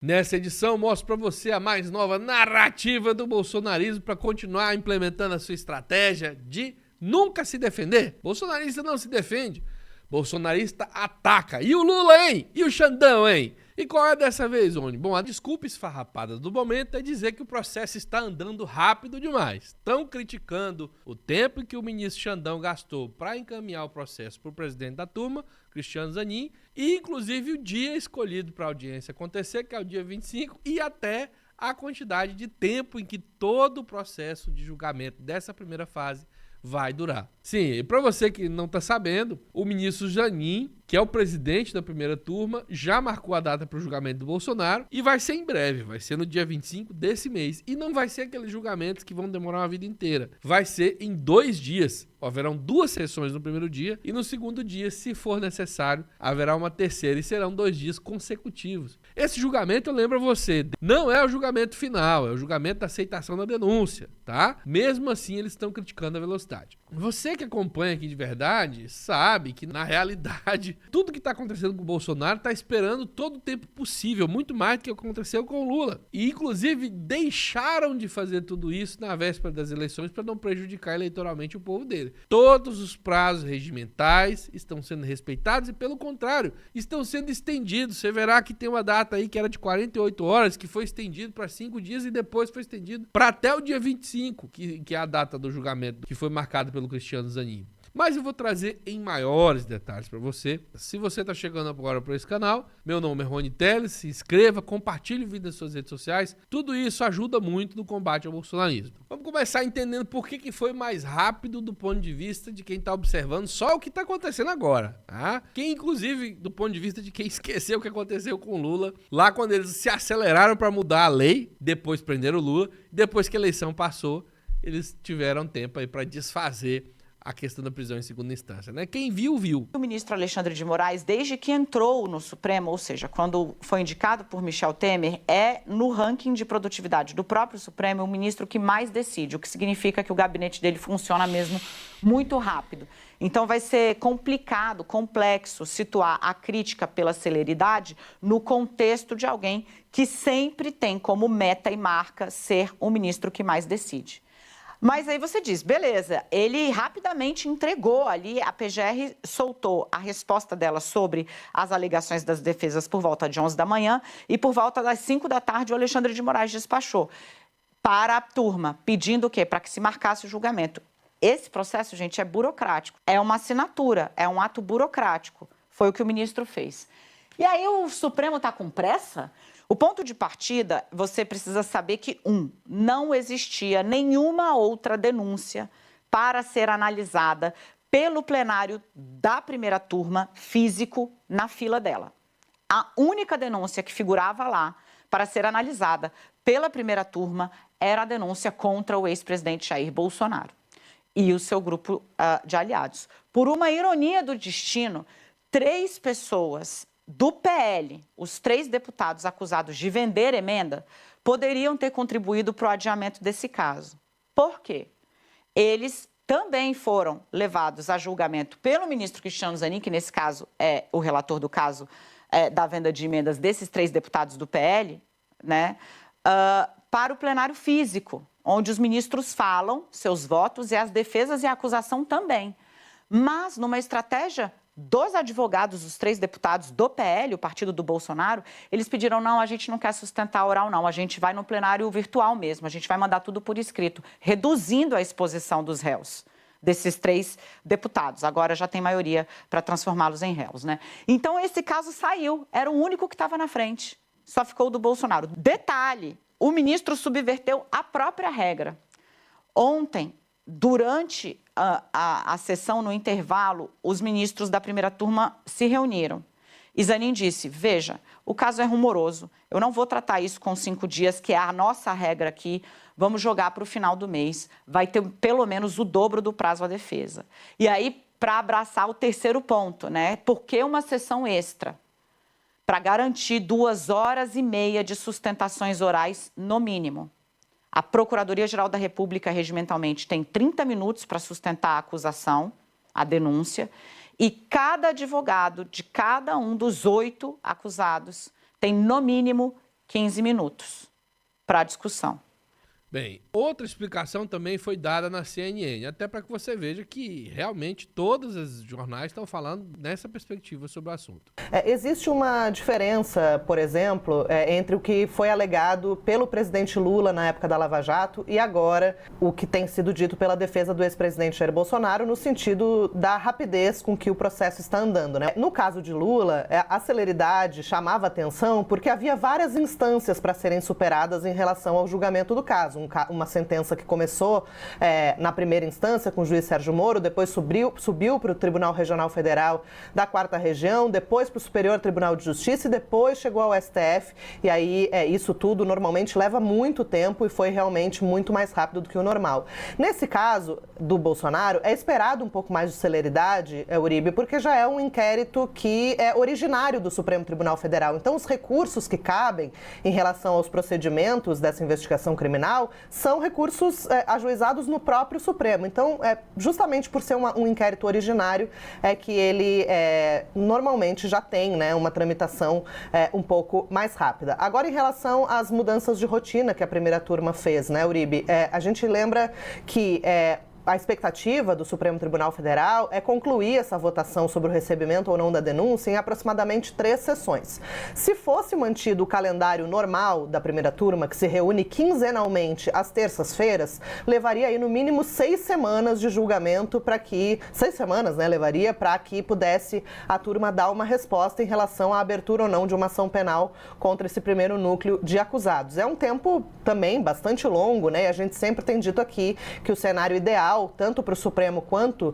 Nessa edição, mostro para você a mais nova narrativa do bolsonarismo para continuar implementando a sua estratégia de nunca se defender. Bolsonarista não se defende, bolsonarista ataca. E o Lula, hein? E o Xandão, hein? E qual é dessa vez, Oni? Bom, a desculpa esfarrapada do momento é dizer que o processo está andando rápido demais. Estão criticando o tempo que o ministro Xandão gastou para encaminhar o processo para o presidente da turma, Cristiano Zanin, e inclusive o dia escolhido para a audiência acontecer, que é o dia 25, e até a quantidade de tempo em que todo o processo de julgamento dessa primeira fase vai durar. Sim, e para você que não está sabendo, o ministro Zanin, que é o presidente da primeira turma, já marcou a data para o julgamento do Bolsonaro e vai ser em breve, vai ser no dia 25 desse mês. E não vai ser aqueles julgamentos que vão demorar uma vida inteira. Vai ser em 2 dias. Haverão 2 sessões no primeiro dia e no segundo dia, se for necessário, haverá uma terceira e serão 2 dias consecutivos. Esse julgamento, eu lembro a você, não é o julgamento final, é o julgamento da aceitação da denúncia, tá? Mesmo assim, eles estão criticando a velocidade. Você que acompanha aqui de verdade sabe que, na realidade, tudo que está acontecendo com o Bolsonaro está esperando todo o tempo possível, muito mais do que aconteceu com o Lula. E, inclusive, deixaram de fazer tudo isso na véspera das eleições para não prejudicar eleitoralmente o povo dele. Todos os prazos regimentais estão sendo respeitados e, pelo contrário, estão sendo estendidos. Você verá que tem uma data aí que era de 48 horas, que foi estendido para 5 dias e depois foi estendido para até o dia 25, que é a data do julgamento que foi marcado pelo Cristiano Zanin. Mas eu vou trazer em maiores detalhes para você. Se você está chegando agora para esse canal, meu nome é Rony Telles, se inscreva, compartilhe o vídeo nas suas redes sociais. Tudo isso ajuda muito no combate ao bolsonarismo. Vamos começar entendendo por que foi mais rápido do ponto de vista de quem está observando só o que está acontecendo agora. Tá? Quem, inclusive, do ponto de vista de quem esqueceu o que aconteceu com o Lula, lá quando eles se aceleraram para mudar a lei, depois prenderam o Lula, depois que a eleição passou, eles tiveram tempo aí para desfazer a questão da prisão em segunda instância, né? Quem viu, viu. O ministro Alexandre de Moraes, desde que entrou no Supremo, ou seja, quando foi indicado por Michel Temer, é, no ranking de produtividade do próprio Supremo, o ministro que mais decide, o que significa que o gabinete dele funciona mesmo muito rápido. Então vai ser complicado, complexo, situar a crítica pela celeridade no contexto de alguém que sempre tem como meta e marca ser o ministro que mais decide. Mas aí você diz, beleza, ele rapidamente entregou ali, a PGR soltou a resposta dela sobre as alegações das defesas por volta de 11 da manhã e por volta das 5 da tarde o Alexandre de Moraes despachou para a turma, pedindo o quê? Para que se marcasse o julgamento. Esse processo, gente, é burocrático, é uma assinatura, é um ato burocrático, foi o que o ministro fez. E aí o Supremo está com pressa? O ponto de partida, você precisa saber que, não existia nenhuma outra denúncia para ser analisada pelo plenário da primeira turma físico na fila dela. A única denúncia que figurava lá para ser analisada pela primeira turma era a denúncia contra o ex-presidente Jair Bolsonaro e o seu grupo de aliados. Por uma ironia do destino, 3 pessoas do PL, os 3 deputados acusados de vender emenda, poderiam ter contribuído para o adiamento desse caso. Por quê? Eles também foram levados a julgamento pelo ministro Cristiano Zanin, que nesse caso é o relator do caso da venda de emendas desses 3 deputados do PL, né, para o plenário físico, onde os ministros falam seus votos e as defesas e a acusação também. Mas numa estratégia dos advogados, os 3 deputados do PL, o partido do Bolsonaro, eles pediram, não, a gente não quer sustentar oral, não, a gente vai no plenário virtual mesmo, a gente vai mandar tudo por escrito, reduzindo a exposição dos réus, desses 3 deputados. Agora já tem maioria para transformá-los em réus, né? Então esse caso saiu, era o único que estava na frente, só ficou o do Bolsonaro. Detalhe, o ministro subverteu a própria regra. Ontem, durante a sessão, no intervalo, os ministros da primeira turma se reuniram. E Zanin disse, veja, o caso é rumoroso, eu não vou tratar isso com 5 dias, que é a nossa regra aqui, vamos jogar para o final do mês, vai ter pelo menos o dobro do prazo à defesa. E aí, para abraçar o terceiro ponto, né? Por que uma sessão extra? Para garantir 2 horas e meia de sustentações orais, no mínimo. A Procuradoria-Geral da República, regimentalmente, tem 30 minutos para sustentar a acusação, a denúncia, e cada advogado de cada um dos 8 acusados tem, no mínimo, 15 minutos para discussão. Bem, outra explicação também foi dada na CNN, até para que você veja que realmente todos os jornais estão falando nessa perspectiva sobre o assunto. Existe uma diferença, por exemplo, entre o que foi alegado pelo presidente Lula na época da Lava Jato e agora o que tem sido dito pela defesa do ex-presidente Jair Bolsonaro no sentido da rapidez com que o processo está andando, né? No caso de Lula, a celeridade chamava atenção porque havia várias instâncias para serem superadas em relação ao julgamento do caso. Uma sentença que começou na primeira instância com o juiz Sérgio Moro, depois subiu para o Tribunal Regional Federal da 4ª Região, depois para o Superior Tribunal de Justiça e depois chegou ao STF. E aí isso tudo normalmente leva muito tempo e foi realmente muito mais rápido do que o normal. Nesse caso do Bolsonaro, é esperado um pouco mais de celeridade, Uribe, porque já é um inquérito que é originário do Supremo Tribunal Federal. Então, os recursos que cabem em relação aos procedimentos dessa investigação criminal são recursos ajuizados no próprio Supremo. Então, justamente por ser um inquérito originário, é que ele normalmente já tem, né, uma tramitação um pouco mais rápida. Agora, em relação às mudanças de rotina que a primeira turma fez, né, Uribe? A gente lembra que a expectativa do Supremo Tribunal Federal é concluir essa votação sobre o recebimento ou não da denúncia em aproximadamente 3 sessões. Se fosse mantido o calendário normal da primeira turma, que se reúne quinzenalmente às terças-feiras, levaria aí no mínimo 6 semanas de julgamento para que... 6 semanas, né, levaria para que pudesse a turma dar uma resposta em relação à abertura ou não de uma ação penal contra esse primeiro núcleo de acusados. É um tempo também bastante longo, né, e a gente sempre tem dito aqui que o cenário ideal tanto para o Supremo quanto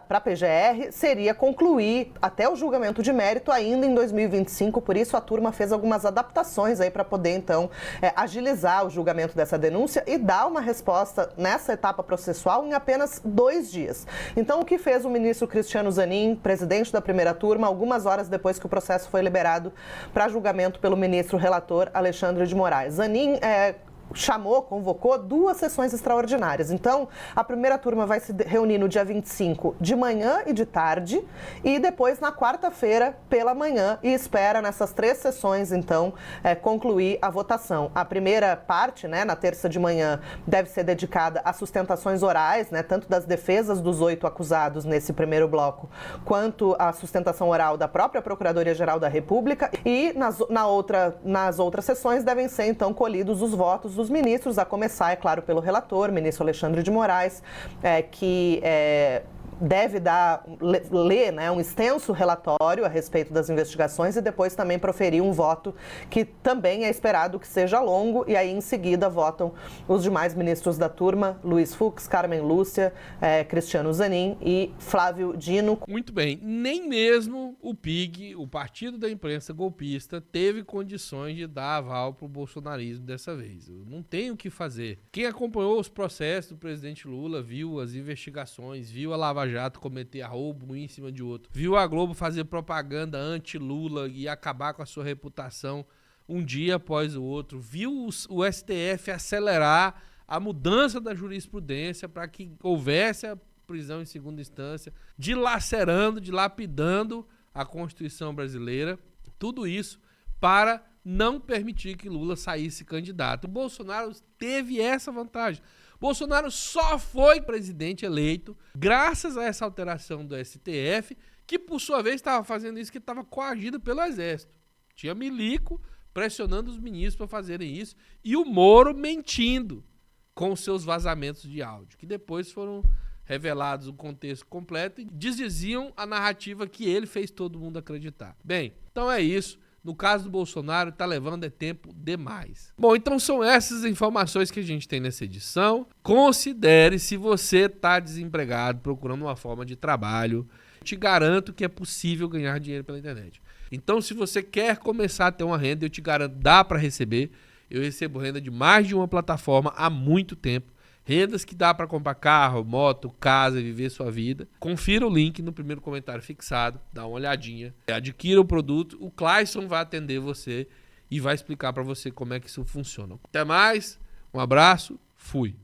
para a PGR, seria concluir até o julgamento de mérito ainda em 2025, por isso a turma fez algumas adaptações aí para poder, então, agilizar o julgamento dessa denúncia e dar uma resposta nessa etapa processual em apenas 2 dias. Então, o que fez o ministro Cristiano Zanin, presidente da primeira turma, algumas horas depois que o processo foi liberado para julgamento pelo ministro relator Alexandre de Moraes? Zanin convocou 2 sessões extraordinárias. Então, a primeira turma vai se reunir no dia 25 de manhã e de tarde e depois na quarta-feira pela manhã e espera nessas 3 sessões, então, concluir a votação. A primeira parte, né, na terça de manhã, deve ser dedicada a sustentações orais, né, tanto das defesas dos 8 acusados nesse primeiro bloco, quanto a sustentação oral da própria Procuradoria-Geral da República e nas outras sessões devem ser, então, colhidos os votos dos ministros, a começar, é claro, pelo relator, ministro Alexandre de Moraes, que deve ler, né, um extenso relatório a respeito das investigações e depois também proferir um voto que também é esperado que seja longo e aí em seguida votam os demais ministros da turma, Luiz Fux, Carmen Lúcia, Cristiano Zanin e Flávio Dino. Muito bem, nem mesmo o PIG, o Partido da Imprensa Golpista, teve condições de dar aval para o bolsonarismo dessa vez. Não tem o que fazer. Quem acompanhou os processos do presidente Lula, viu as investigações, viu a Lava Jato cometer roubo um em cima de outro, viu a Globo fazer propaganda anti-Lula e acabar com a sua reputação um dia após o outro, viu o STF acelerar a mudança da jurisprudência para que houvesse a prisão em segunda instância, dilapidando a Constituição brasileira, tudo isso para não permitir que Lula saísse candidato. O Bolsonaro teve essa vantagem. Bolsonaro só foi presidente eleito graças a essa alteração do STF, que por sua vez estava fazendo isso, que estava coagido pelo Exército. Tinha milico pressionando os ministros para fazerem isso e o Moro mentindo com seus vazamentos de áudio, que depois foram revelados o contexto completo e desdiziam a narrativa que ele fez todo mundo acreditar. Bem, então é isso. No caso do Bolsonaro, tá levando tempo demais. Bom, então são essas informações que a gente tem nessa edição. Considere, se você tá desempregado, procurando uma forma de trabalho, te garanto que é possível ganhar dinheiro pela internet. Então, se você quer começar a ter uma renda, eu te garanto, dá para receber. Eu recebo renda de mais de uma plataforma há muito tempo. Rendas que dá para comprar carro, moto, casa, viver sua vida. Confira o link no primeiro comentário fixado, dá uma olhadinha. Adquira o produto, o Clayson vai atender você e vai explicar para você como é que isso funciona. Até mais, um abraço, fui.